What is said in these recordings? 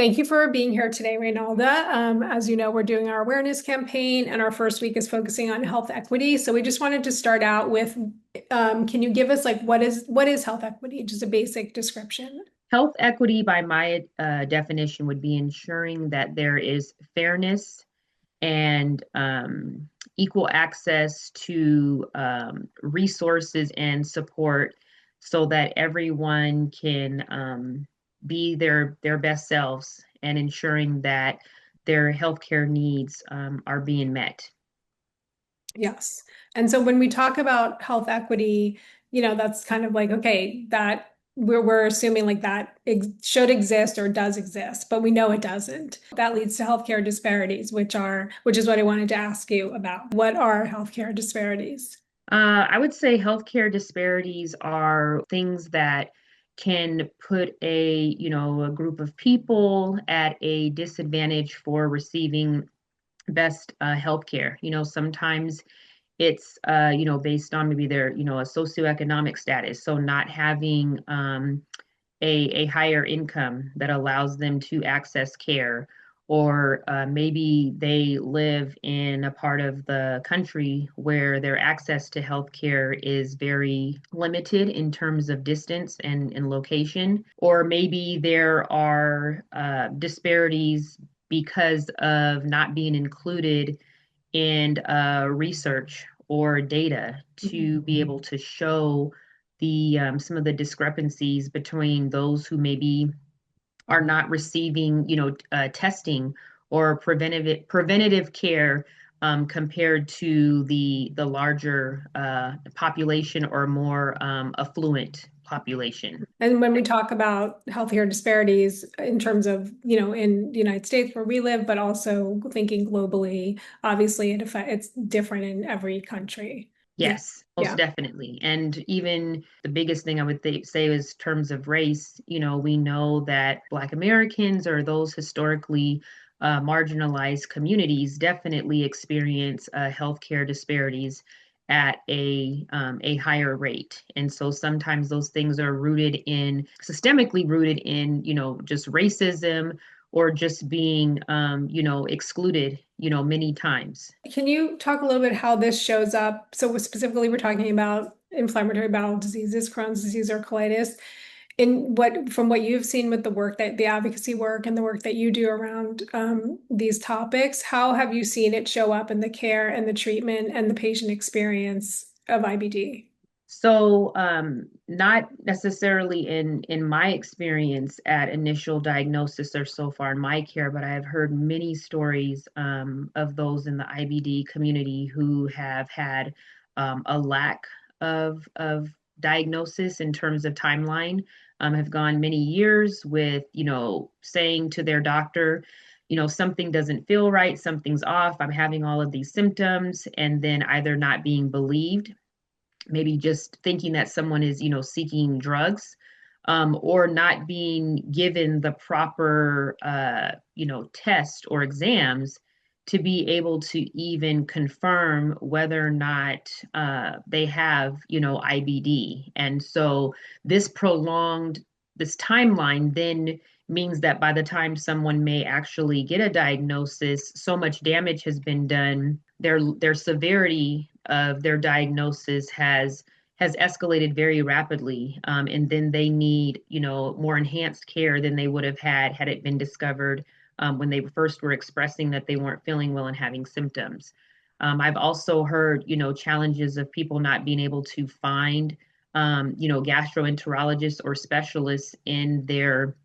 Thank you for being here today, Reynelda. As you know, we're doing our awareness campaign, and our first week is focusing on health equity. So we just wanted to start out with, can you give us like what is health equity? Just a basic description. Health equity, by my definition, would be ensuring that there is fairness and equal access to resources and support so that everyone can be their best selves and ensuring that their healthcare needs are being met. Yes. And so when we talk about health equity, that's kind of like, okay, that we're assuming like that ex should exist or does exist, but we know it doesn't. That leads to healthcare disparities, which is what I wanted to ask you about. What are healthcare disparities? I would say healthcare disparities are things that can put a group of people at a disadvantage for receiving best healthcare. Sometimes it's based on maybe their a socioeconomic status, so not having a higher income that allows them to access care, or maybe they live in a part of the country where their access to healthcare is very limited in terms of distance and location, or maybe there are disparities because of not being included in research or data to be able to show the some of the discrepancies between those who maybe are not receiving, testing or preventative care compared to the larger population or more affluent population. And when we talk about healthcare disparities in terms of, in the United States where we live, but also thinking globally, obviously it's different in every country. Yeah. Yes, most Yeah. definitely. And even the biggest thing I would say is terms of race. We know that Black Americans or those historically marginalized communities definitely experience healthcare disparities at a higher rate. And so sometimes those things are systemically rooted in, just racism or just being, excluded, many times. Can you talk a little bit how this shows up? So specifically, we're talking about inflammatory bowel diseases, Crohn's disease, or colitis. From what you've seen with the advocacy work and the work that you do around these topics, how have you seen it show up in the care and the treatment and the patient experience of IBD? So, not necessarily in my experience at initial diagnosis or so far in my care, but I have heard many stories of those in the IBD community who have had a lack of diagnosis in terms of timeline, have gone many years with, saying to their doctor, something doesn't feel right, something's off, I'm having all of these symptoms, and then either not being believed, maybe just thinking that someone is, seeking drugs, or not being given the proper, test or exams to be able to even confirm whether or not they have, IBD. And so this timeline then means that by the time someone may actually get a diagnosis, so much damage has been done. Their severity of their diagnosis has escalated very rapidly, and then they need, more enhanced care than they would have had it been discovered when they first were expressing that they weren't feeling well and having symptoms. I've also heard, challenges of people not being able to find, gastroenterologists or specialists in their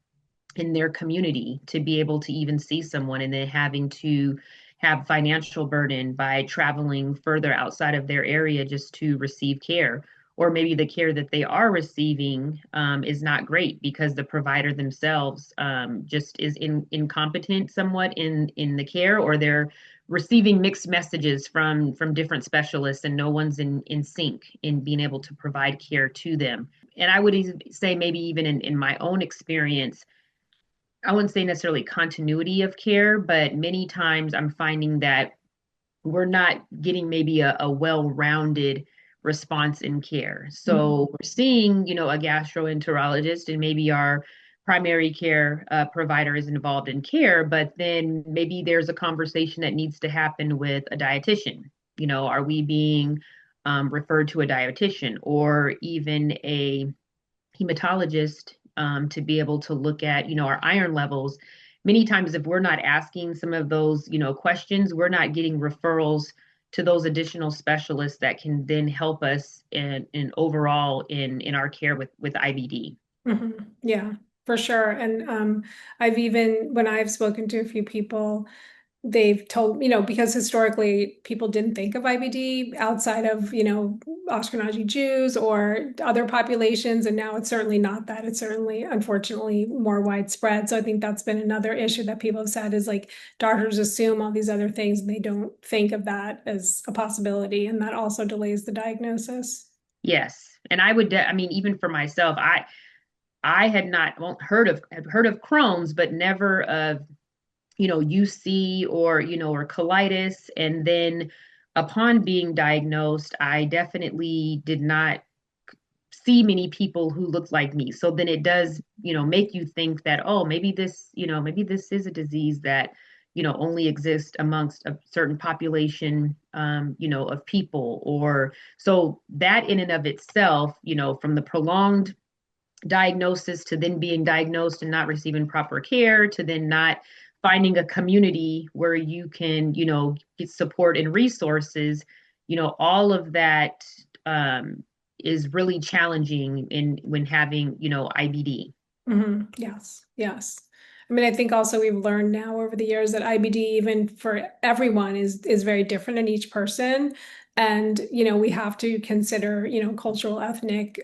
community to be able to even see someone, and then having to have financial burden by traveling further outside of their area just to receive care. Or maybe the care that they are receiving is not great because the provider themselves just is incompetent somewhat in the care, or they're receiving mixed messages from different specialists, and no one's in sync in being able to provide care to them. And I would say maybe even in my own experience, I wouldn't say necessarily continuity of care, but many times I'm finding that we're not getting maybe a well-rounded response in care. Mhm. So we're seeing, a gastroenterologist, and maybe our primary care provider is involved in care, but then maybe there's a conversation that needs to happen with a dietitian. Are we being referred to a dietitian or even a hematologist to be able to look at, our iron levels? Many times, if we're not asking some of those, questions, we're not getting referrals to those additional specialists that can then help us in overall in our care with IBD. Yeah, for sure. And I've even, when I've spoken to a few people, they've told, because historically people didn't think of IBD outside of, Ashkenazi Jews or other populations. And now it's certainly not that. It's certainly, unfortunately, more widespread. So I think that's been another issue that people have said is like doctors assume all these other things and they don't think of that as a possibility. And that also delays the diagnosis. Yes. And I mean, even for myself, I had not well, have heard of Crohn's, but never of UC or colitis. And then upon being diagnosed, I definitely did not see many people who looked like me. So then it does, make you think that, oh, maybe this is a disease that, only exists amongst a certain population, of people. Or so that in and of itself, from the prolonged diagnosis to then being diagnosed and not receiving proper care to then not finding a community where you can get support and resources, all of that is really challenging in when having IBD. Yes, yes. I mean, I think also we've learned now over the years that IBD, even for everyone, is very different in each person. And, we have to consider, cultural, ethnic,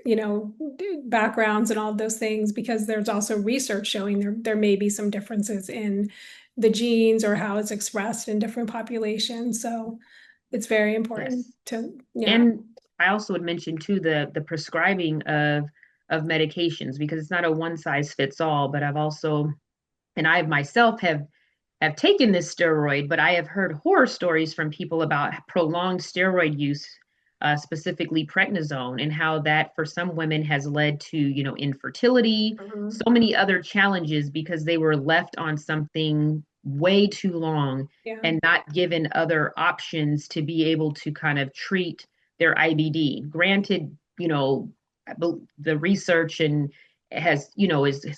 backgrounds and all of those things because there's also research showing there may be some differences in the genes or how it's expressed in different populations. So it's very important Yes. to, yeah. And I also would mention too the prescribing of medications, because it's not a one size fits all, but I myself have taken this steroid, but I have heard horror stories from people about prolonged steroid use, specifically prednisone, and how that for some women has led to, infertility, Mhm. so many other challenges because they were left on something way too long Yeah. and not given other options to be able to kind of treat their IBD. Granted, the research and has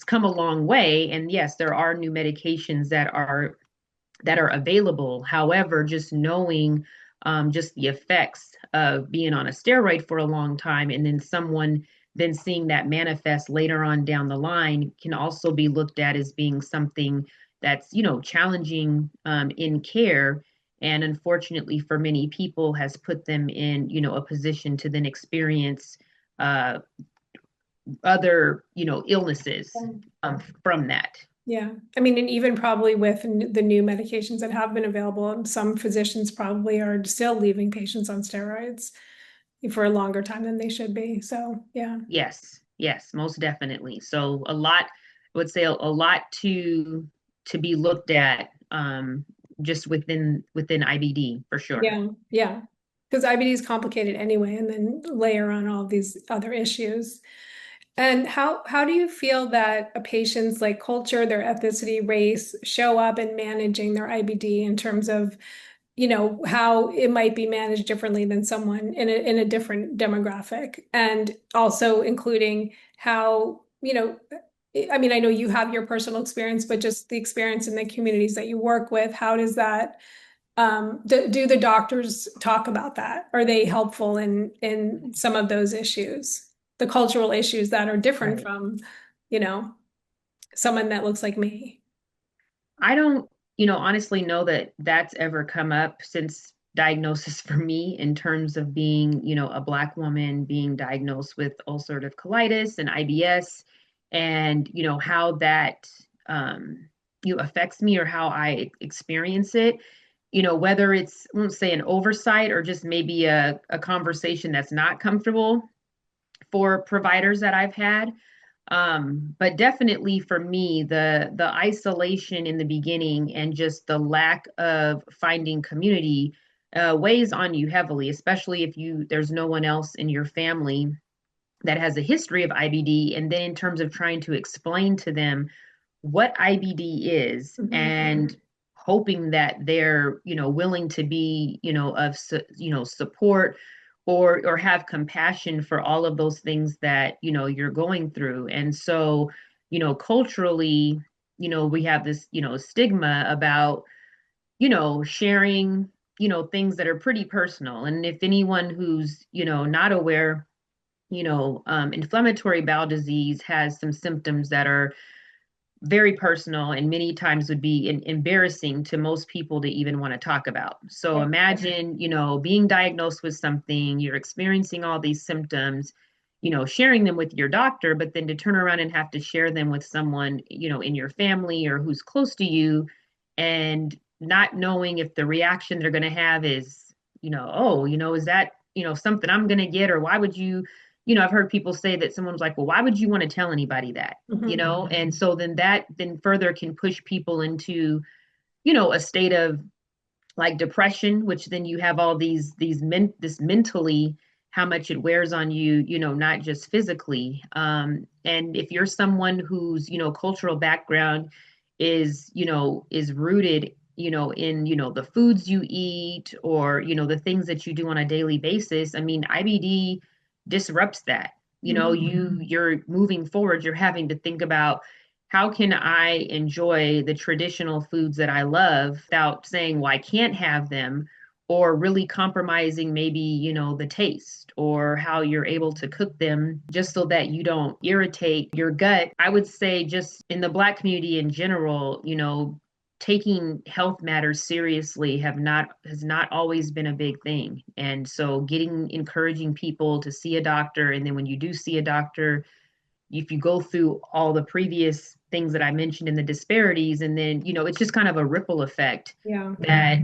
come a long way, and yes, there are new medications that are available. However, just knowing just the effects of being on a steroid for a long time and then someone then seeing that manifest later on down the line can also be looked at as being something that's challenging in care, and unfortunately for many people has put them in a position to then experience uh, other illnesses from that. Yeah. I mean, and even probably with the new medications that have been available, some physicians probably are still leaving patients on steroids for a longer time than they should be. So, yeah. Yes, yes, most definitely. So I would say a lot to be looked at, just within IBD for sure. Yeah. Yeah. Because IBD is complicated anyway, and then layer on all these other issues. And how do you feel that a patient's like culture, their ethnicity, race show up in managing their IBD in terms of how it might be managed differently than someone in a different demographic, and also including how, I mean, I know you have your personal experience, but just the experience in the communities that you work with, how does that, do the doctors talk about that? Are they helpful in some of those issues, the cultural issues that are different Right. from, you know, someone that looks like me? I don't, honestly know that that's ever come up since diagnosis for me in terms of being, a Black woman being diagnosed with ulcerative colitis and IBS, and, how that affects me or how I experience it. Whether it's, I won't say an oversight or just maybe a conversation that's not comfortable for providers that I've had. But definitely for me, the isolation in the beginning and just the lack of finding community weighs on you heavily, especially if there's no one else in your family that has a history of IBD, and then in terms of trying to explain to them what IBD is, Mhm. and hoping that they're, willing to be, of, support, or have compassion for all of those things that, you're going through. And so, culturally, we have this, stigma about, sharing, things that are pretty personal. And if anyone who's, not aware, inflammatory bowel disease has some symptoms that are very personal and many times would be embarrassing to most people to even want to talk about. So Yeah. imagine, being diagnosed with something, you're experiencing all these symptoms, sharing them with your doctor, but then to turn around and have to share them with someone, in your family or who's close to you, and not knowing if the reaction they're going to have is, oh, is that, something I'm going to get, or why would you, I've heard people say that someone's like, well, why would you want to tell anybody that? Mhm. And so then that then further can push people into, a state of like depression, which then you have all this mentally, how much it wears on you, not just physically. And if you're someone whose, cultural background is rooted, in, the foods you eat, or, the things that you do on a daily basis, I mean, IBD disrupts that. Mhm. You're moving forward, you're having to think about, how can I enjoy the traditional foods that I love without saying, well, I can't have them, or really compromising maybe, the taste or how you're able to cook them, just so that you don't irritate your gut. I would say, just in the Black community in general, taking health matters seriously has not always been a big thing. And so encouraging people to see a doctor, and then when you do see a doctor, if you go through all the previous things that I mentioned in the disparities, and then, it's just kind of a ripple effect Yeah. that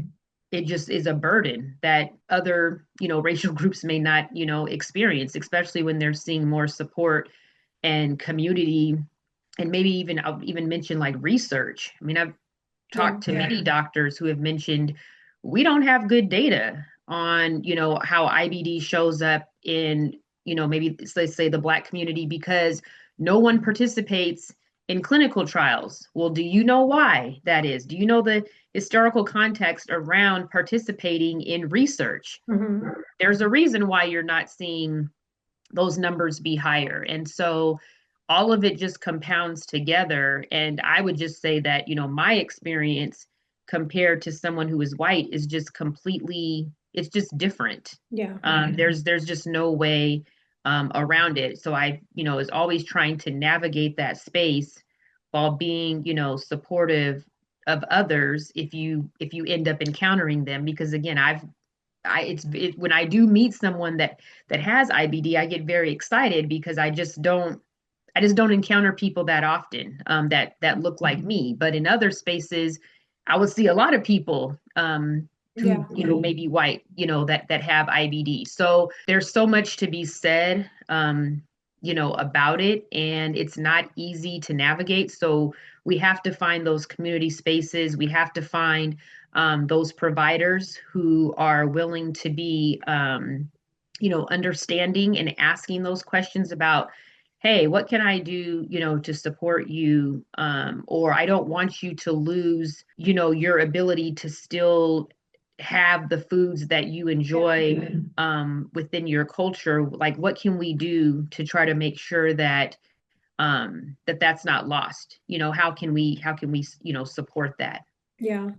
it just is a burden that other, racial groups may not, experience, especially when they're seeing more support and community. And maybe even, I'll even mention like research. I mean, I've Yeah. talked to many doctors who have mentioned, we don't have good data on, how IBD shows up in, maybe let's say the Black community, because no one participates in clinical trials. Well, do you know why that is? Do you know the historical context around participating in research? Mhm. There's a reason why you're not seeing those numbers be higher. And so all of it just compounds together. And I would just say that, my experience compared to someone who is white is just completely, it's just different. Yeah. There's just no way around it. So I, is always trying to navigate that space while being, supportive of others if you end up encountering them. Because again, when I do meet someone that has IBD, I get very excited because I just don't encounter people that often, that look like me. But in other spaces, I would see a lot of people who, Yeah. maybe white, that have IBD. So there's so much to be said, about it, and it's not easy to navigate. So we have to find those community spaces. We have to find those providers who are willing to be, understanding and asking those questions about, hey, what can I do, to support you? Or I don't want you to lose, your ability to still have the foods that you enjoy within your culture. Like, what can we do to try to make sure that that's not lost? How can we support that? Yeah.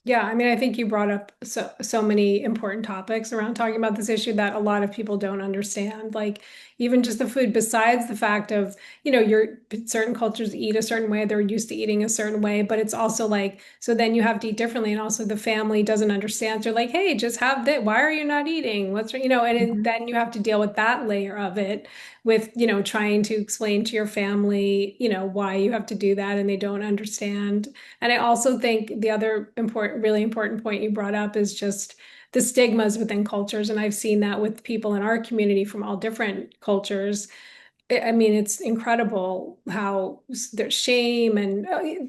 Yeah, I mean, I think you brought up so many important topics around talking about this issue that a lot of people don't understand. Like even just the food, besides the fact of, your certain cultures eat a certain way, they're used to eating a certain way, but it's also like, so then you have to eat differently. And also the family doesn't understand. So they're like, hey, just have that. Why are you not eating? Then you have to deal with that layer of it with, trying to explain to your family, why you have to do that and they don't understand. And I also think the other really important point you brought up is just the stigmas within cultures. And I've seen that with people in our community from all different cultures. I mean, it's incredible how there's shame and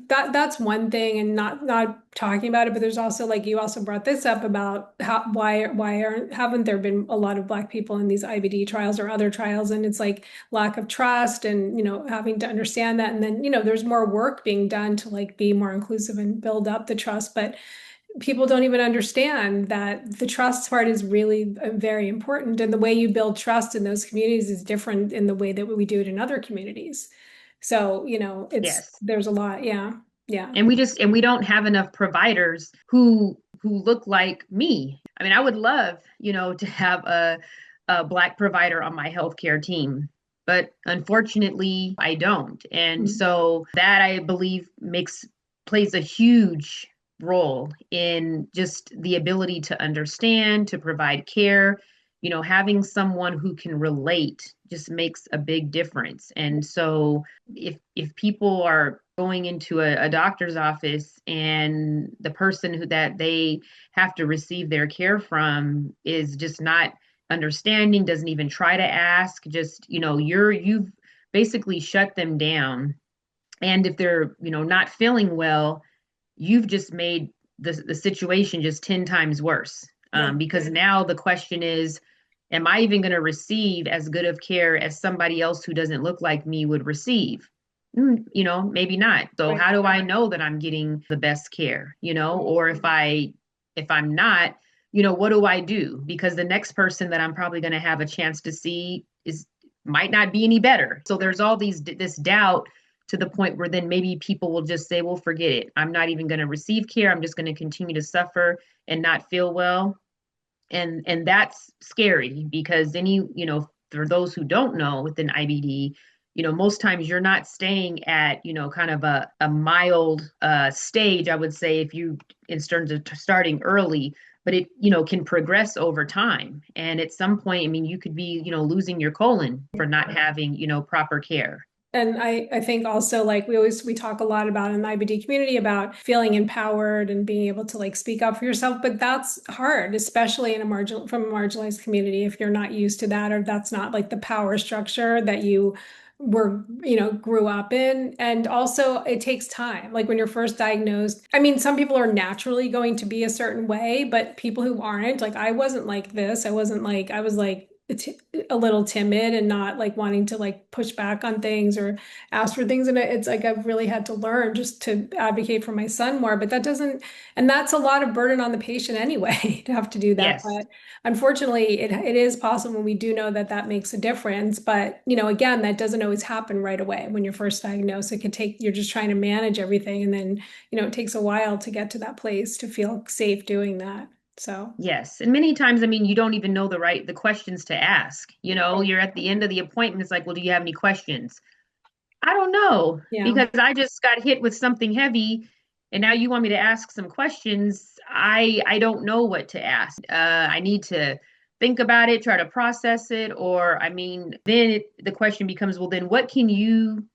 that's one thing and not talking about it, but there's also like you also brought this up about how why aren't haven't there been a lot of Black people in these IBD trials or other trials, and it's like lack of trust and having to understand that, and then there's more work being done to like be more inclusive and build up the trust, but people don't even understand that the trust part is really very important. And the way you build trust in those communities is different in the way that we do it in other communities. So, Yes. there's a lot. Yeah. Yeah. And we don't have enough providers who look like me. I mean, I would love, to have a Black provider on my healthcare team, but unfortunately I don't. And Mm. so that, I believe, plays a huge role in just the ability to understand, to provide care. Having someone who can relate just makes a big difference. And so if people are going into a doctor's office and the person that they have to receive their care from is just not understanding, doesn't even try to ask, just you've basically shut them down. And if they're not feeling well, you've just made the situation just 10 times worse. Yeah. Because now the question is, am I even going to receive as good of care as somebody else who doesn't look like me would receive? Maybe not. So Right. how do I know that I'm getting the best care? Or if I'm not, what do I do? Because the next person that I'm probably going to have a chance to see is might not be any better. So there's all this doubt, to the point where then maybe people will just say, well, forget it. I'm not even going to receive care. I'm just going to continue to suffer and not feel well. And that's scary, because for those who don't know, within IBD, most times you're not staying at, kind of a mild stage, I would say, if you in terms of starting early, but it, can progress over time. And at some point, I mean, you could be, losing your colon for not having, proper care. And I think also like we talk a lot about in the IBD community about feeling empowered and being able to like speak up for yourself, but that's hard, especially in a from a marginalized community, if you're not used to that, or that's not like the power structure that you grew up in. And also it takes time. Like when you're first diagnosed, I mean, some people are naturally going to be a certain way, but people who aren't, like I wasn't like this. I was like a little timid and not like wanting to like push back on things or ask for things. And it's like I've really had to learn just to advocate for my son more. But that doesn't, and that's a lot of burden on the patient anyway to have to do that. Yes. But unfortunately, it is possible. And we do know that that makes a difference. But again, that doesn't always happen right away when you're first diagnosed. It could take, you're just trying to manage everything, and then it takes a while to get to that place to feel safe doing that. So. Yes. And many times, I mean, you don't even know the questions to ask. You're at the end of the appointment. It's like, well, do you have any questions? I don't know, Yeah. because I just got hit with something heavy, and now you want me to ask some questions. I don't know what to ask. I need to think about it, try to process it, or I mean, then the question becomes, well, then what can you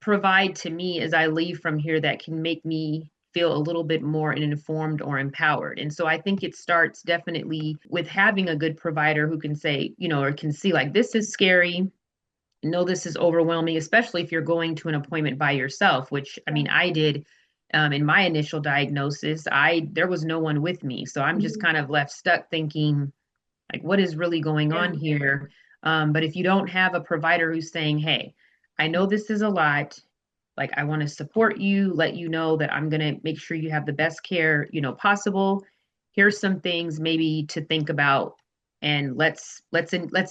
provide to me as I leave from here that can make me feel a little bit more informed or empowered? And so I think it starts definitely with having a good provider who can say, or can see like, this is scary. No, this is overwhelming, especially if you're going to an appointment by yourself, which I Yeah. mean, I did in my initial diagnosis. There was no one with me. So I'm just Mhm. kind of left stuck thinking, like, what is really going Yeah. on here? But if you don't have a provider who's saying, hey, I know this is a lot. Like, I want to support you, let you know that I'm going to make sure you have the best care, possible. Here's some things maybe to think about, and let's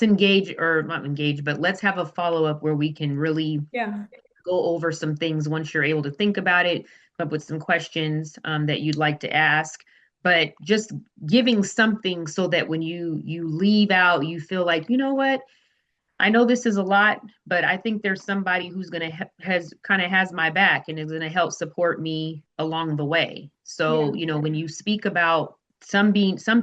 engage, or not engage, but let's have a follow up where we can really Yeah. go over some things once you're able to think about it, come up with some questions that you'd like to ask. But just giving something so that when you leave out, you feel like, you know what, I know this is a lot, but I think there's somebody who's going to has my back and is going to help support me along the way. So, Yeah. when you speak about some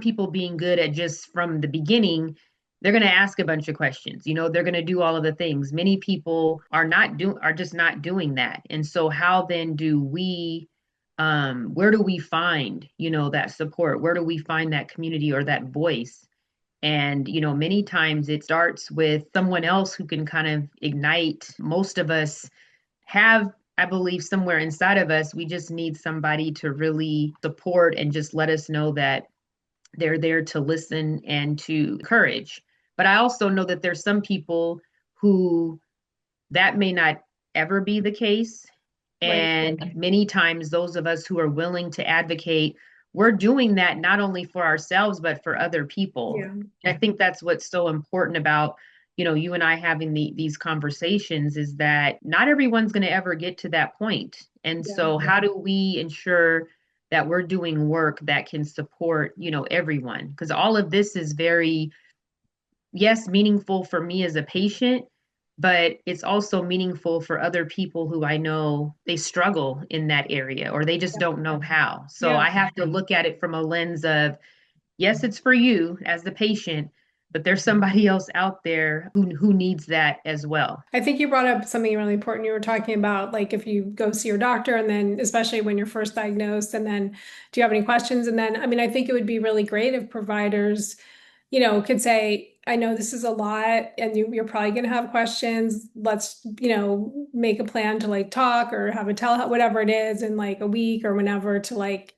people being good at just from the beginning, they're going to ask a bunch of questions. They're going to do all of the things. Many people are just not doing that. And so how then do we where do we find, that support? Where do we find that community or that voice? And, many times it starts with someone else who can kind of ignite. Most of us have, I believe, somewhere inside of us, we just need somebody to really support and just let us know that they're there to listen and to encourage. But I also know that there's some people who that may not ever be the case. Right. And many times, those of us who are willing to advocate, we're doing that not only for ourselves, but for other people. Yeah. I think that's what's so important about, you and I having these conversations is that not everyone's going to ever get to that point. And Yeah. so, how do we ensure that we're doing work that can support, everyone? Because all of this is very, yes, meaningful for me as a patient, but it's also meaningful for other people who I know they struggle in that area or they just Yeah. don't know how. So Yeah. I have to look at it from a lens of, yes, it's for you as the patient, but there's somebody else out there who needs that as well. I think you brought up something really important. You were talking about like if you go see your doctor and then especially when you're first diagnosed and then do you have any questions? And then, I mean, I think it would be really great if providers could say, I know this is a lot and you're probably going to have questions. Let's, make a plan to like talk or have a telehealth, whatever it is in like a week or whenever to like,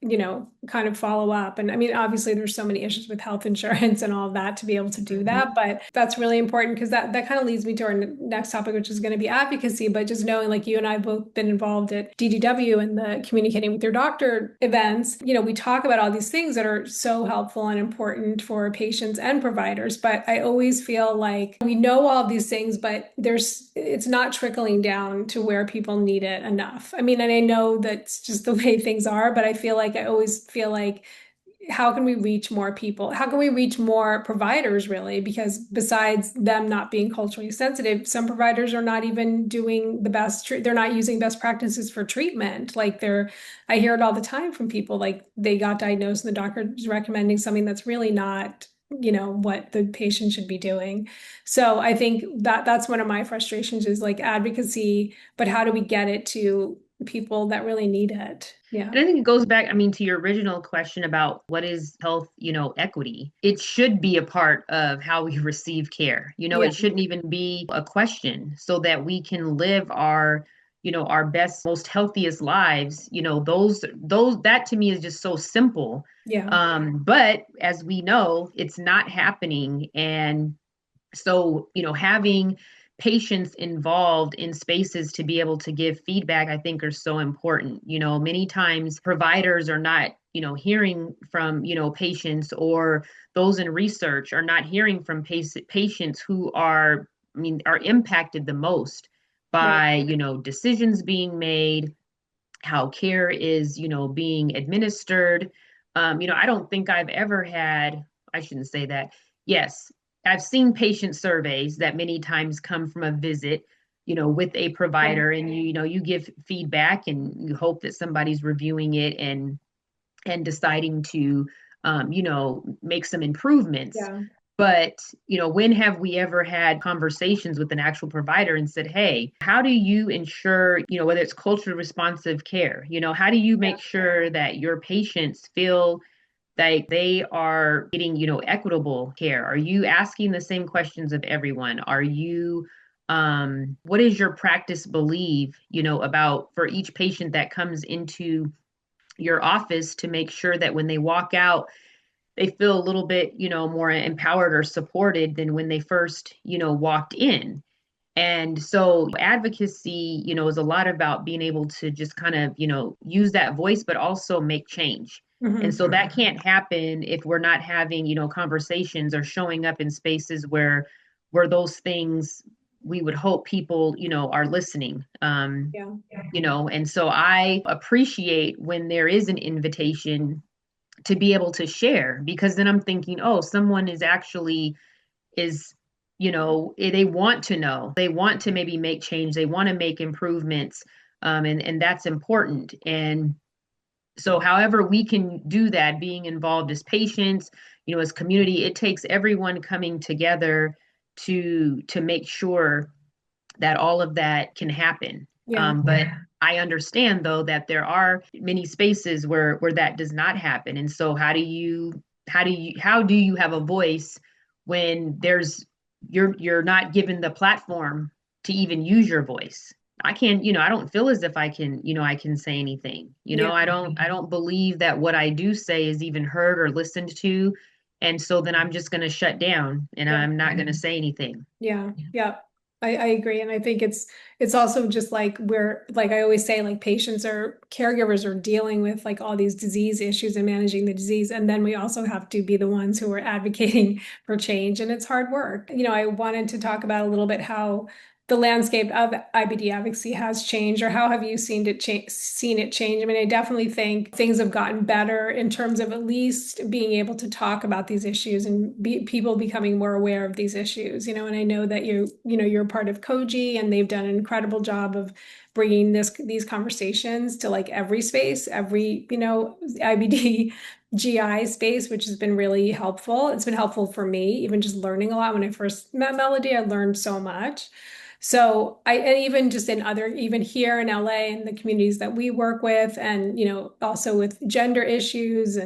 kind of follow up. And I mean, obviously there's so many issues with health insurance and all of that to be able to do that. But that's really important because that kind of leads me to our next topic, which is going to be advocacy. But just knowing like you and I have both been involved at DDW and the communicating with your doctor events, we talk about all these things that are so helpful and important for patients and providers. But I always feel like we know all of these things, but it's not trickling down to where people need it enough. I mean, and I know that's just the way things are, but I always feel like how can we reach more people? How can we reach more providers, really? Because besides them not being culturally sensitive, some providers are not even doing the best, they're not using best practices for treatment. I hear it all the time from people, like they got diagnosed and the doctor is recommending something that's really not, what the patient should be doing. So I think that's one of my frustrations is like advocacy, but how do we get it to people that really need it? Yeah. And I think it goes back, I mean, to your original question about what is health, equity. It should be a part of how we receive care. Yeah. It shouldn't even be a question so that we can live our best, most healthiest lives. Those that to me is just so simple. Yeah. But as we know, it's not happening. And so, having patients involved in spaces to be able to give feedback, I think are so important. Many times providers are not, hearing from, patients or those in research are not hearing from patients who are impacted the most Right. by, decisions being made, how care is, being administered. I don't think I've ever had, I shouldn't say that. Yes, I've seen patient surveys that many times come from a visit, with a Yeah. provider, and you give feedback and you hope that somebody's reviewing it and deciding to make some improvements. Yeah. But, when have we ever had conversations with an actual provider and said, hey, how do you ensure, whether it's culturally responsive care, how do you make sure that your patients feel like they are getting, equitable care? Are you asking the same questions of everyone? Are you, what is your practice believe, about for each patient that comes into your office to make sure that when they walk out, they feel a little bit, more empowered or supported than when they first, walked in. And so advocacy, is a lot about being able to just kind of, use that voice, but also make change. And Hmm. so that can't happen if we're not having, conversations or showing up in spaces where those things we would hope people, are listening. Yeah. And so I appreciate when there is an invitation to be able to share because then I'm thinking, oh, someone is actually is they want to know, they want to maybe make change, they want to make improvements, and that's important. And so however we can do that, being involved as patients, as community, it takes everyone coming together to make sure that all of that can happen. Yeah. But I understand though that there are many spaces where that does not happen. And so how do you have a voice when you're not given the platform to even use your voice. I can't, I don't feel as if I can, I can say anything. Yeah. I don't believe that what I do say is even heard or listened to. And so then I'm just going to shut down and Yeah. I'm not going to say anything. Yeah, yeah. I agree. And I think it's also just like we're like I always say, like patients or caregivers are dealing with like all these disease issues and managing the disease. And then we also have to be the ones who are advocating for change. And it's hard work. I wanted to talk about a little bit how the landscape of IBD advocacy has changed, or how have you seen it change? I mean, I definitely think things have gotten better in terms of at least being able to talk about these issues and people becoming more aware of these issues. And I know that you're part of Koji, and they've done an incredible job of bringing these conversations to like every space, every IBD GI space, which has been really helpful. It's been helpful for me, even just learning a lot. When I first met Melody, I learned so much. So and even just even here in LA and the communities that we work with, and, also with gender issues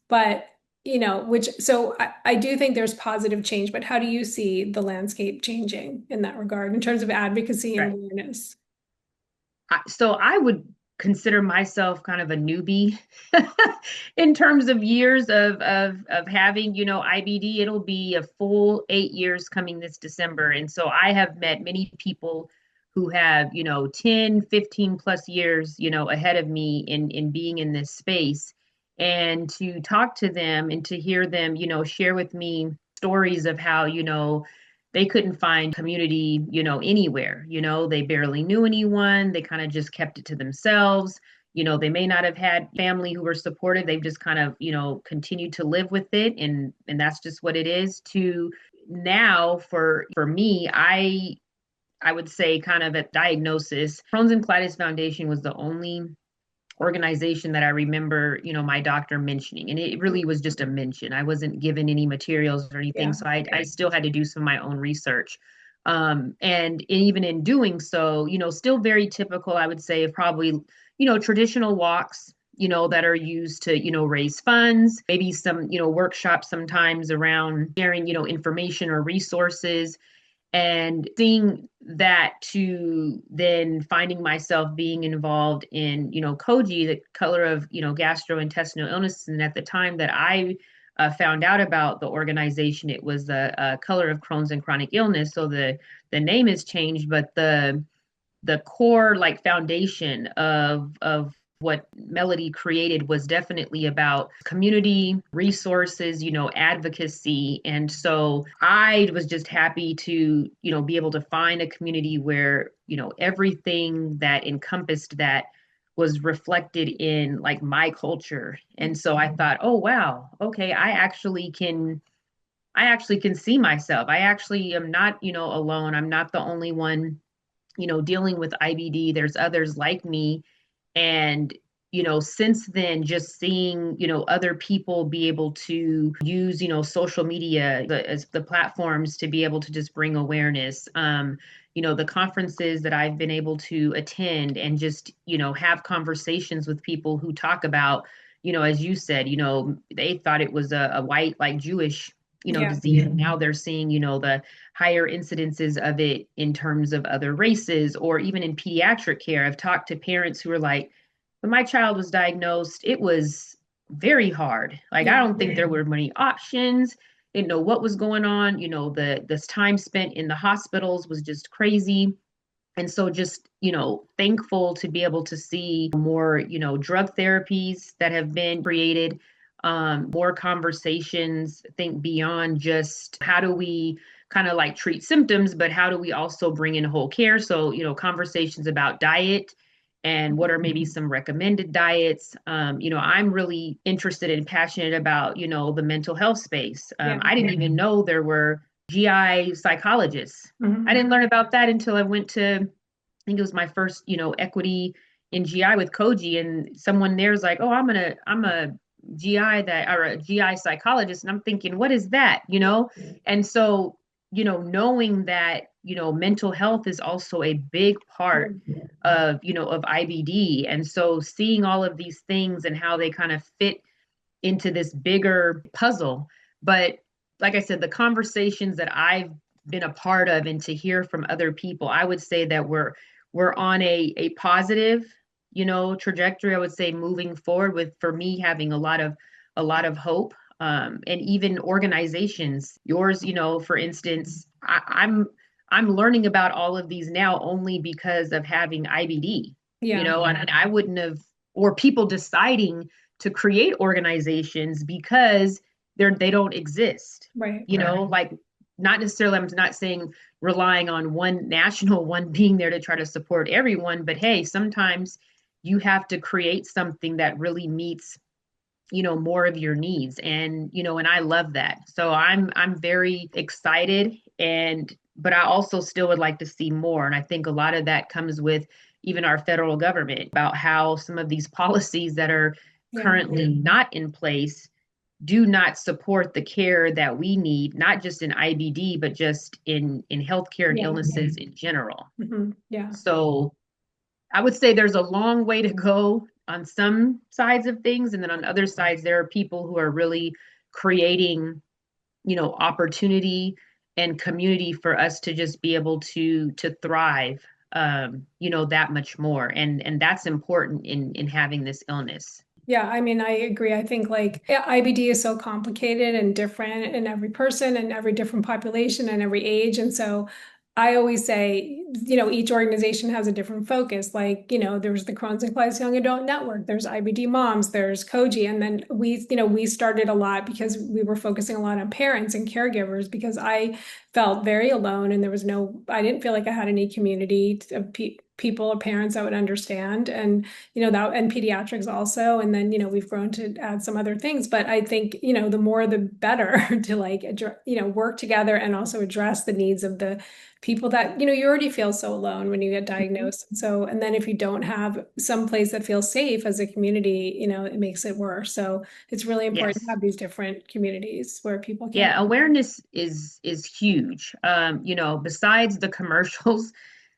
but, I do think there's positive change, but how do you see the landscape changing in that regard in terms of advocacy and Right. awareness? So I would consider myself kind of a newbie in terms of years of having, IBD. It'll be a full 8 years coming this December. And so I have met many people who have, 10, 15 plus years, ahead of me in being in this space. And to talk to them and to hear them, share with me stories of how, they couldn't find community, anywhere. They barely knew anyone. They kind of just kept it to themselves. They may not have had family who were supportive. They've just kind of, continued to live with it, and that's just what it is. To now, for me, I would say kind of at diagnosis, Crohn's and Colitis Foundation was the only organization that I remember, my doctor mentioning. And it really was just a mention. I wasn't given any materials or anything. Yeah. So I still had to do some of my own research. And even in doing so, still very typical, I would say, of probably, traditional walks, that are used to, raise funds, maybe some, workshops sometimes around sharing, information or resources, and seeing that to then finding myself being involved in, Koji, the color of, gastrointestinal illness. And at the time that I found out about the organization, it was the color of Crohn's and chronic illness. So the name has changed, but the core like foundation of what Melody created was definitely about community resources, advocacy. And so I was just happy to, be able to find a community where, everything that encompassed that was reflected in like my culture. And so I thought, oh wow, okay, I actually can see myself. I actually am not, alone. I'm not the only one, dealing with IBD. There's others like me. And, since then, just seeing, other people be able to use, social media as the platforms to be able to just bring awareness. The conferences that I've been able to attend and just, have conversations with people who talk about, as you said, they thought it was a white, like Jewish, Yeah. disease. Now they're seeing, the higher incidences of it in terms of other races, or even in pediatric care. I've talked to parents who are like, when my child was diagnosed, it was very hard. Like, I Yeah. don't think there were many options. Didn't know what was going on. This time spent in the hospitals was just crazy. And so just, thankful to be able to see more, drug therapies that have been created, more conversations, think beyond just how do we kind of like treat symptoms, but how do we also bring in whole care? So, conversations about diet and what are maybe some recommended diets. I'm really interested and passionate about, the mental health space. Yeah. I didn't even know there were GI psychologists. I Mhm. didn't learn about that until I went to, I think it was my first, equity in GI with Koji, and someone there's like, oh, I'm a GI that or a GI psychologist, and I'm thinking, what is that? And so, knowing that, mental health is also a big part of, of IBD, and so seeing all of these things and how they kind of fit into this bigger puzzle. But like I said, the conversations that I've been a part of and to hear from other people, I would say that we're on a positive, trajectory. I would say moving forward with, for me, having a lot of hope. And even organizations, yours, for instance, I'm learning about all of these now only because of having IBD, Yeah, and I wouldn't have, or people deciding to create organizations because they don't exist, right. like, not necessarily, I'm not saying relying on one national one being there to try to support everyone, but hey, sometimes you have to create something that really meets more of your needs, and I love that. So I'm very excited, and but I also still would like to see more, and I think a lot of that comes with even our federal government, about how some of these policies that are Yeah. currently not in place do not support the care that we need, not just in IBD, but just in healthcare and Yeah. illnesses in general. Yeah. So I would say there's a long way to go on some sides of things. And then on other sides, there are people who are really creating, opportunity and community for us to just be able to thrive, that much more. And that's important in having this illness. Yeah, I mean, I agree. I think like IBD is so complicated and different in every person and every different population and every age. And so I always say, each organization has a different focus. Like, there's the Crohn's and Colitis Young Adult Network, there's IBD Moms, there's Koji. And then we started a lot because we were focusing a lot on parents and caregivers because I felt very alone and I didn't feel like I had any community of people or parents that would understand. And that, and pediatrics also. And then we've grown to add some other things, but I think the more the better to like work together and also address the needs of the people that you already feel so alone when you get Mhm. diagnosed. And then if you don't have some place that feels safe as a community, it makes it worse. So it's really important to Yes. have these different communities where people can. Yeah, awareness is huge. Besides the commercials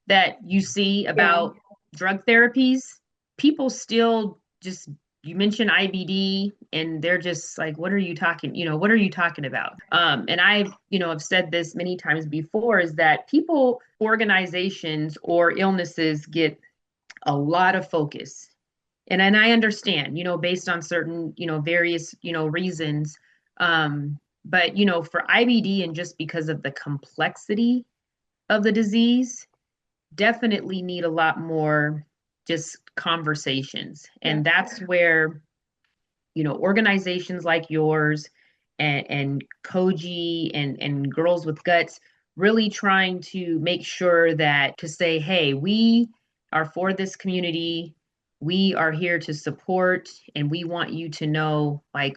that you see Yeah. about drug therapies, people still just, you mention IBD and they're just like, what are you talking about? And have said this many times before, is that people, organizations or illnesses get a lot of focus. And I understand, based on certain, various, reasons. But for IBD, and just because of the complexity of the disease, definitely need a lot more just conversations. Yeah. And that's where, organizations like yours and Koji and Girls with Guts really trying to make sure that, to say, hey, we are for this community. We are here to support, and we want you to know, like,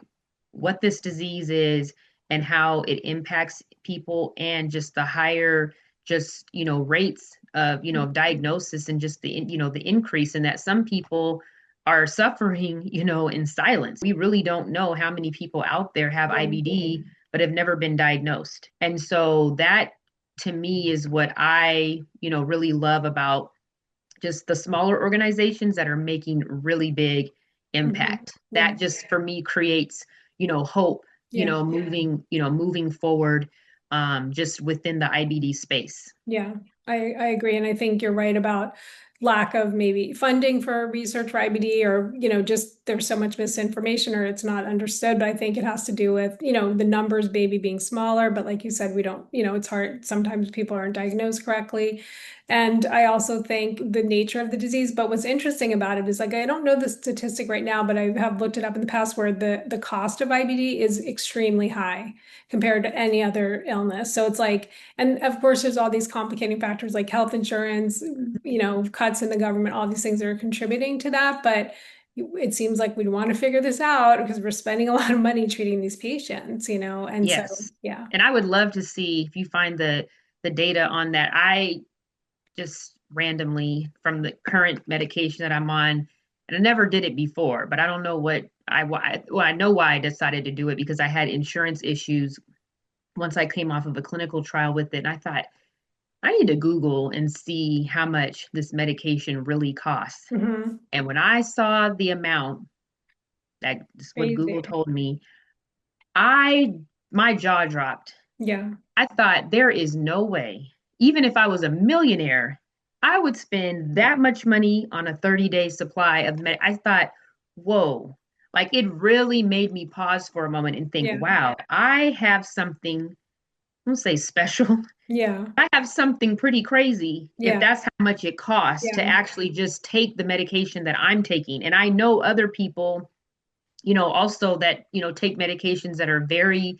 what this disease is and how it impacts people, and just the higher, just, rates of, of diagnosis, and just the increase in that some people are suffering, in silence. We really don't know how many people out there have Yeah. IBD but have never been diagnosed. And so that, to me, is what I, really love about just the smaller organizations that are making really big Mhm. impact. Yeah. That just, for me, creates, hope, Yeah. moving forward, just within the IBD space. Yeah, I agree. And I think you're right about lack of maybe funding for research for IBD, or, just there's so much misinformation or it's not understood. But I think it has to do with, the numbers maybe being smaller. But like you said, we don't, it's hard. Sometimes people aren't diagnosed correctly. And I also think the nature of the disease. But what's interesting about it is, like, I don't know the statistic right now, but I have looked it up in the past, where the cost of IBD is extremely high compared to any other illness. So it's like, and of course, there's all these complicating factors like health insurance, cuts in the government, all these things that are contributing to that. But it seems like we'd want to figure this out because we're spending a lot of money treating these patients, and so, Yes. yeah. And I would love to see if you find the data on that. I just randomly, from the current medication that I'm on, and I never did it before, but I don't know well, I know why I decided to do it, because I had insurance issues once I came off of a clinical trial with it. And I thought, I need to Google and see how much this medication really costs. Hmm. And when I saw the amount, that is what Crazy. Google told me, I my jaw dropped. Yeah. I thought there is no way, even if I was a millionaire, I would spend that much money on a 30-day supply of I thought, whoa, like it really made me pause for a moment and think, Yeah. wow, I have something, I won't say special. Yeah. I have something pretty crazy if Yeah. that's how much it costs to Yeah. actually just take the medication that I'm taking. And I know other people, also that, take medications that are very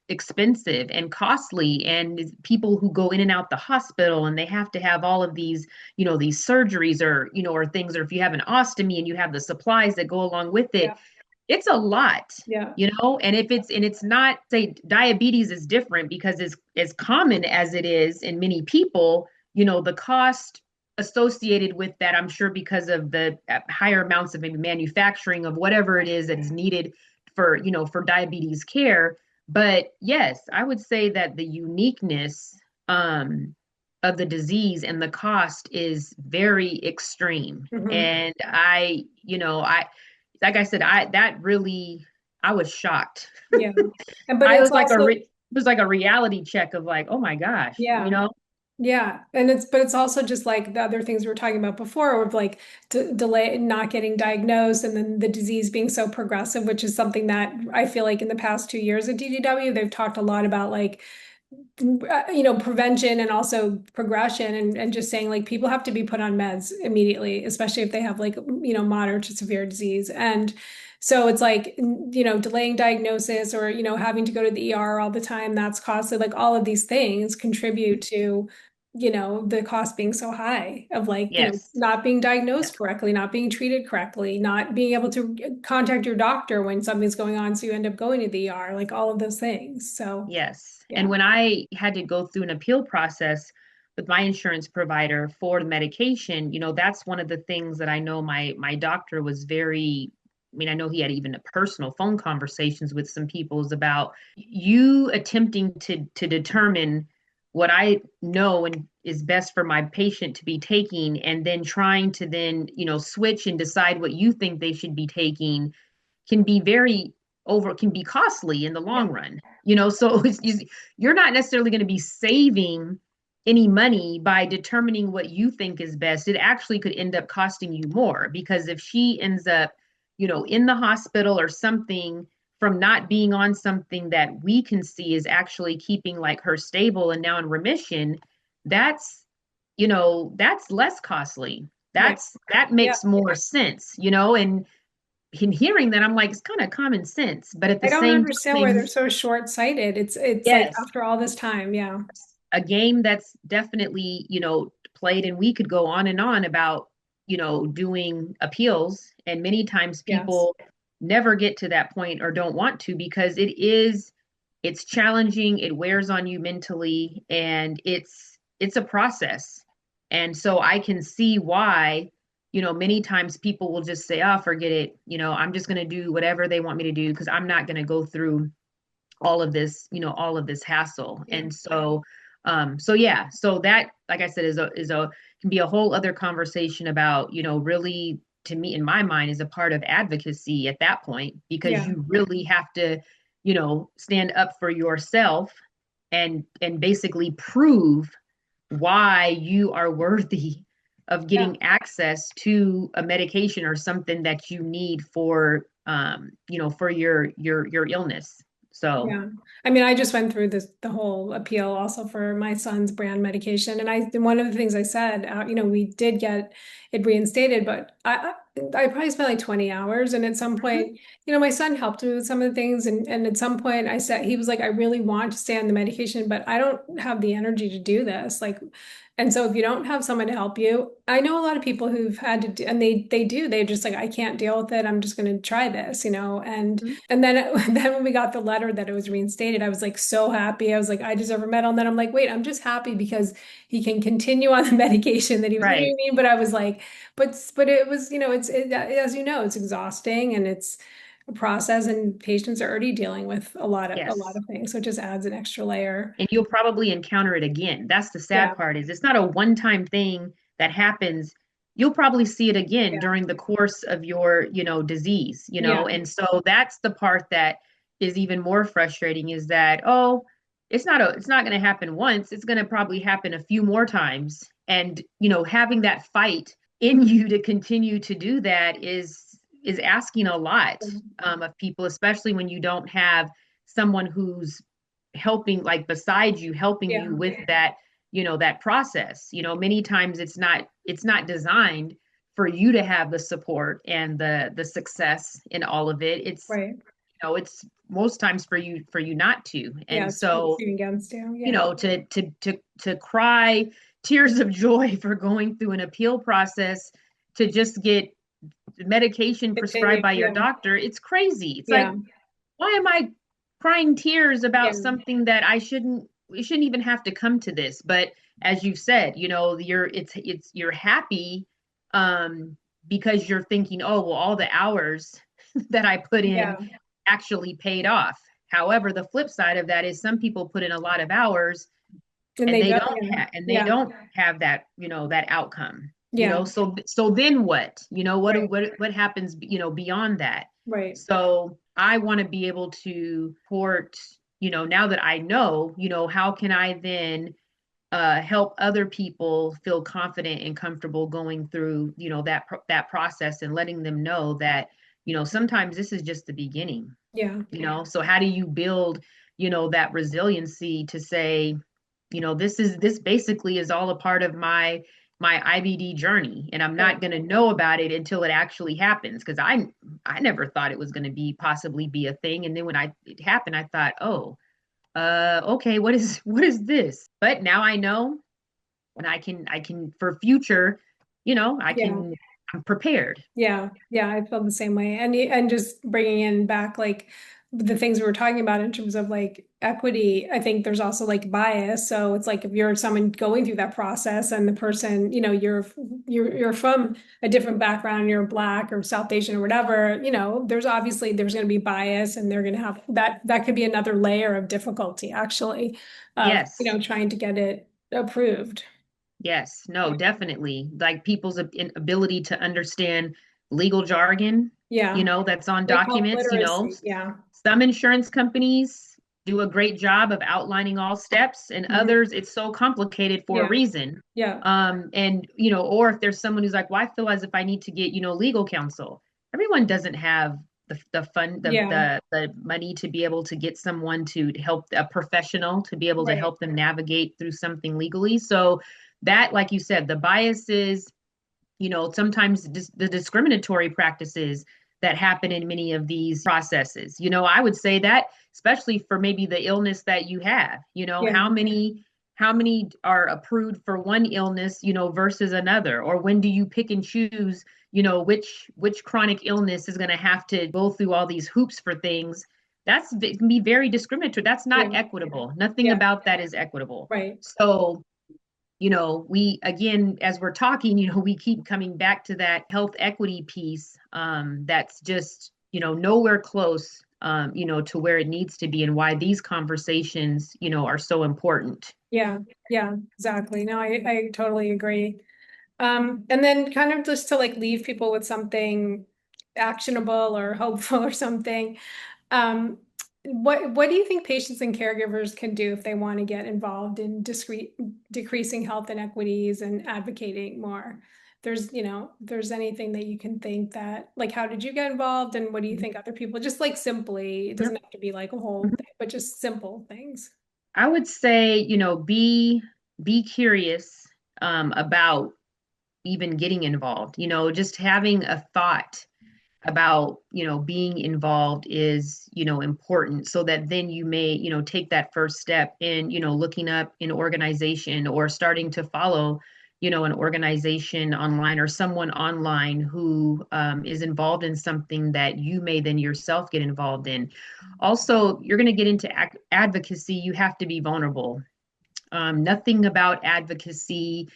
expensive and costly, and people who go in and out the hospital and they have to have all of these, these surgeries or, or things, or if you have an ostomy and you have the supplies that go along with it, Yeah. it's a lot, Yeah. and if it's not, say, diabetes is different because it's as common as it is in many people, the cost associated with that, I'm sure because of the higher amounts of maybe manufacturing of whatever it is that is needed for, for diabetes care. But yes, I would say that the uniqueness of the disease and the cost is very extreme. Hmm. And I like I said, I was shocked. Yeah. And but I it's was like also, it was like a reality check of like, oh my gosh, yeah. Yeah, and but it's also just like the other things we were talking about before, of like delay not getting diagnosed, and then the disease being so progressive, which is something that I feel like in the past 2 years at DDW, they've talked a lot about, like, prevention and also progression, and just saying like people have to be put on meds immediately, especially if they have like, moderate to severe disease. And so it's like, delaying diagnosis, or, having to go to the ER all the time, that's costly. Like all of these things contribute to, the cost being so high of, like, Yes, not being yes, diagnosed correctly, not being treated correctly, not being able to contact your doctor when something's going on. So you end up going to the ER, like all of those things. So yes. And yeah. when I had to go through an appeal process with my insurance provider for the medication, that's one of the things that I know my doctor was very, I mean, I know he had even a personal phone conversations with some people's about you attempting to determine what I know and is best for my patient to be taking, and then trying to then, switch and decide what you think they should be taking can be can be costly in the Yeah. long run. So you're not necessarily going to be saving any money by determining what you think is best. It actually could end up costing you more, because if she ends up, in the hospital or something, from not being on something that we can see is actually keeping like her stable and now in remission, that's, that's less costly. Yeah. That Yeah. makes more sense, and in hearing that, I'm like, it's kind of common sense, but at the I don't same understand why time, they're so short-sighted. It's like yes, after all this time, yeah. a game that's definitely, played, and we could go on and on about, doing appeals, and many times Yes. people never get to that point or don't want to, because it's challenging, it wears on you mentally, and it's a process. And so I can see why, many times people will just say, oh, forget it, I'm just going to do whatever they want me to do because I'm not going to go through all of this hassle. Yeah. And so so yeah, so that, like I said, is a can be a whole other conversation about, really, to me, in my mind, is a part of advocacy at that point, because Yeah. you really have to, stand up for yourself and basically prove why you are worthy of Yeah. getting access to a medication or something that you need for, for your illness. So Yeah. I mean, I just went through the whole appeal also for my son's brand medication. And one of the things I said, we did get it reinstated, but I probably spent like 20 hours. And at some mhm, point, my son helped me with some of the things. And at some point I said, he was like, I really want to stay on the medication, but I don't have the energy to do this. Like, and so if you don't have someone to help you, I know a lot of people who've had to do, and they're just like, I can't deal with it. I'm just going to try this, mhm, and then then when we got the letter that it was reinstated, I was like so happy. I was like, I deserve a medal. And then I'm like, wait, I'm just happy because he can continue on the medication that he was, you know what I right. mean? But I was like, but it was, as it's exhausting, and it's a process, and patients are already dealing with a lot Yes. of things. So it just adds an extra layer. And you'll probably encounter it again. That's the Yeah. sad part, is it's not a one-time thing that happens. You'll probably see it again Yeah. during the course of your, disease, Yeah. and so that's the part that, is even more frustrating is that, oh, it's not going to happen once. It's going to probably happen a few more times. And, having that fight in you to continue to do that is asking a lot of people, especially when you don't have someone who's helping, like beside you, helping Yeah, you with that, that process. Many times it's not designed for you to have the support and the success in all of it. right. It's most times for you not to. Yeah, And it's so, shooting against you. Yeah, to cry tears of joy for going through an appeal process to just get medication prescribed continue. by your Yeah, doctor, it's crazy. It's like, yeah, why am I crying tears yeah, about something that we shouldn't even have to come to this? But as you've said, you're happy because you're thinking, oh, well, all the hours that I put in yeah. actually paid off. However, the flip side of that is some people put in a lot of hours And and they they don't. don't Yeah, have and they yeah, don't have that, that outcome. yeah. So then what? Right, What happens, beyond that? right. So I want to be able to support, now that I know, how can I then help other people feel confident and comfortable going through, that process, and letting them know that, sometimes this is just the beginning. Yeah, So how do you build, that resiliency to say, this basically is all a part of my IBD journey, and I'm right. not going to know about it until it actually happens, because I never thought it was going to possibly be a thing, and then when it happened, I thought, oh, okay, what is this? But now I know, and I can for future, Yeah. I'm prepared. Yeah, yeah, I feel the same way. And just bringing in back like the things we were talking about in terms of like equity, I think there's also like bias. So it's like if you're someone going through that process and the person, you're from a different background, you're Black or South Asian or whatever, there's going to be bias and they're going to have that could be another layer of difficulty actually of, Yes. trying to get it approved. Yes, no, definitely. Like people's ability to understand legal jargon, Yeah, that's on like health documents, literacy. Yeah. some insurance companies do a great job of outlining all steps, and Mhm. others, it's so complicated for a Yeah. reason. Yeah. And, or if there's someone who's like, well, I feel as if I need to get, legal counsel. Everyone doesn't have the fund, Yeah. the money to be able to get someone to help, a professional to be able to Right. help them navigate through something legally. So that, like you said, the biases, sometimes the discriminatory practices that happen in many of these processes. I would say that, especially for maybe the illness that you have, Yeah. how many are approved for one illness, versus another, or when do you pick and choose, which chronic illness is going to have to go through all these hoops for things. It can be very discriminatory. That's not Yeah. equitable. Nothing Yeah. about that is equitable. Right. So, we, again, as we're talking, we keep coming back to that health equity piece, that's just, nowhere close, to where it needs to be, and why these conversations, are so important. Yeah. Yeah. Exactly. No, I totally agree. And then kind of just to like leave people with something actionable or hopeful or something. Um, what do you think patients and caregivers can do if they want to get involved in decreasing health inequities and advocating more? There's anything that you can think that, like, how did you get involved and what do you think other people, just like simply, it doesn't Yep. have to be like a whole thing, but just simple things. I would say, be curious, about even getting involved, just having a thought about, being involved is, important, so that then you may, take that first step in, looking up an organization, or starting to follow, an organization online, or someone online who, is involved in something that you may then yourself get involved in. Also, you're going to get into advocacy, you have to be vulnerable. Nothing about advocacy,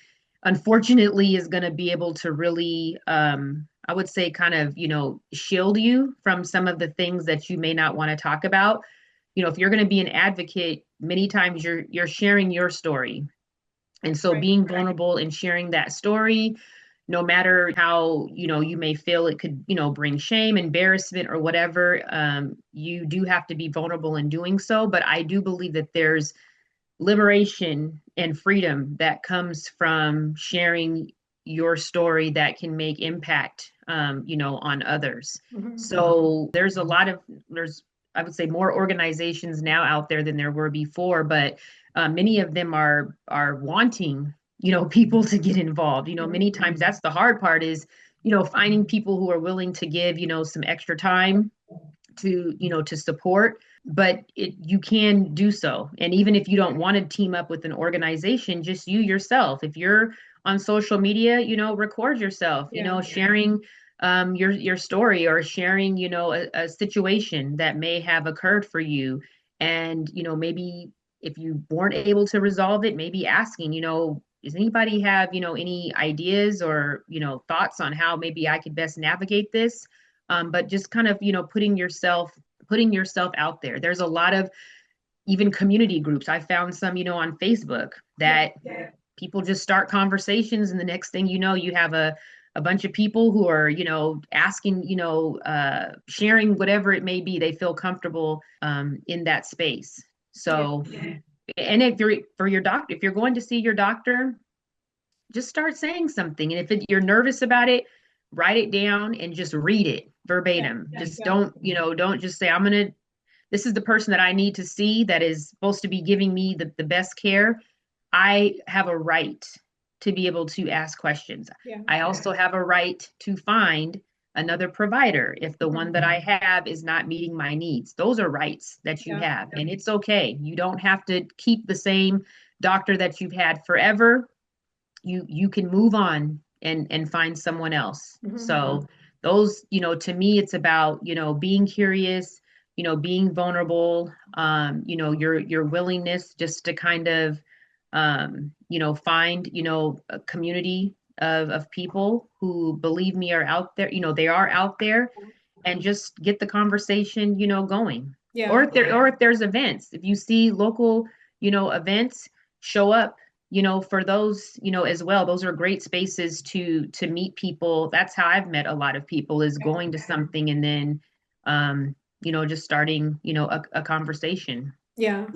unfortunately, is going to be able to really, I would say, kind of, shield you from some of the things that you may not want to talk about. If you're going to be an advocate, many times you're sharing your story. And so Right. being vulnerable and sharing that story, no matter how, you may feel it could, bring shame, embarrassment, or whatever, you do have to be vulnerable in doing so. But I do believe that there's liberation and freedom that comes from sharing your story that can make impact, on others. Mhm. So there's, I would say, more organizations now out there than there were before, but many of them are wanting, people to get involved. Many times that's the hard part is, finding people who are willing to give, some extra time to support, but you can do so. And even if you don't want to team up with an organization, just you yourself, if you're on social media, record yourself, Yeah. sharing your story, or sharing, a situation that may have occurred for you. And, maybe if you weren't able to resolve it, maybe asking, does anybody have, any ideas or, thoughts on how maybe I could best navigate this? But just kind of, putting yourself out there. There's a lot of even community groups. I found some, on Facebook Yeah. that people just start conversations, and the next thing you know, you have a bunch of people who are, asking, sharing whatever it may be. They feel comfortable in that space. Yeah. So, and if you're for your doctor, if you're going to see your doctor, just start saying something. And if you're nervous about it, write it down and just read it Yeah. verbatim. Just Yeah. don't just say, this is the person that I need to see that is supposed to be giving me the best care. I have a right to be able to ask questions. Yeah. I also have a right to find another provider if the one that I have is not meeting my needs. Those are rights that you Yeah. have, and it's okay. You don't have to keep the same doctor that you've had forever. You can move on and find someone else. Mhm. So those, to me, it's about, being curious, being vulnerable, your willingness just to kind of, find, a community of people who, believe me, are out there. They are out there, and just get the conversation, going. Or Yeah. if there's events, if you see local, events, show up, for those, as well. Those are great spaces to meet people. That's how I've met a lot of people, is going to something and then, just starting, a conversation. Yeah.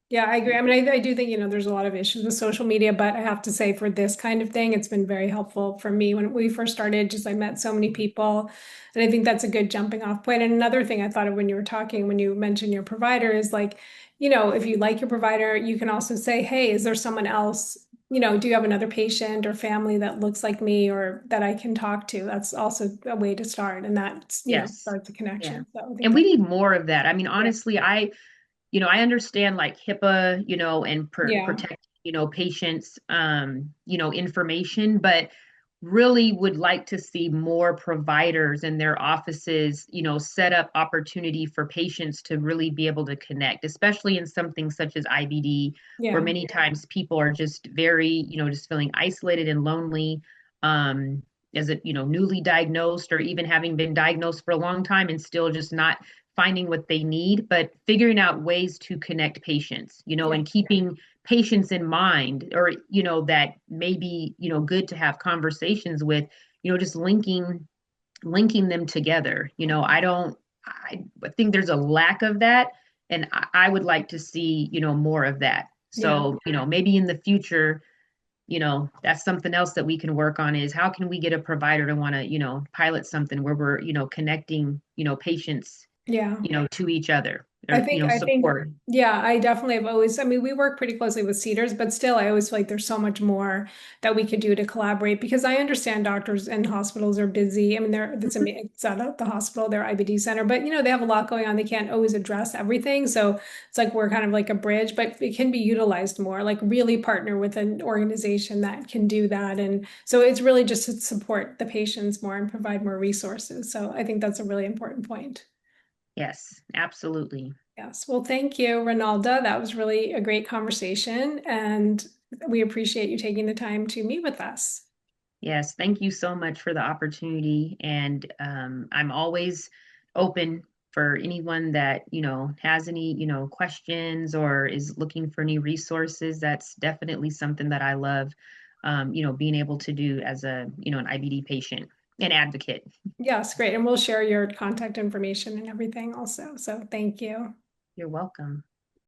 Yeah, I agree. I mean, I do think, there's a lot of issues with social media, but I have to say for this kind of thing, it's been very helpful for me when we first started. Just I met so many people, and I think that's a good jumping off point. And another thing I thought of when you were talking, when you mentioned your provider, is like, if you like your provider, you can also say, hey, is there someone else? Do you have another patient or family that looks like me or that I can talk to? That's also a way to start, and that's, Yes. starts a Yeah. connection. So I think And we that, need more of that. I mean, yeah, honestly, I understand like HIPAA, and yeah, protect, patients, information, but really would like to see more providers in their offices, set up opportunity for patients to really be able to connect, especially in something such as IBD, where yeah, many times people are just very, just feeling isolated and lonely. Um, as it, newly diagnosed, or even having been diagnosed for a long time and still just not finding what they need, but figuring out ways to connect patients, yeah, and keeping patients in mind, or, that may be, good to have conversations with, just linking them together. I think there's a lack of that. And I would like to see, more of that. yeah. So, maybe in the future, that's something else that we can work on, is how can we get a provider to want to, pilot something where we're, connecting, patients, Yeah. to each other, I or, think, I think, support. yeah, I definitely have always, I mean, we work pretty closely with Cedars, but still, I always feel like there's so much more that we could do to collaborate because I understand doctors and hospitals are busy. I mean, it's at the hospital, their IBD center, but they have a lot going on. They can't always address everything. So it's like we're kind of like a bridge, but it can be utilized more, like really partner with an organization that can do that. And so it's really just to support the patients more and provide more resources. So I think that's a really important point. Yes, absolutely. Yes. Well, thank you, Reynalda. That was really a great conversation, and we appreciate you taking the time to meet with us. Yes, thank you so much for the opportunity. And I'm always open for anyone that, has any, questions or is looking for any resources. That's definitely something that I love. being able to do as a, an IBD patient and advocate. Yes, great. And we'll share your contact information and everything also. So thank you. You're welcome.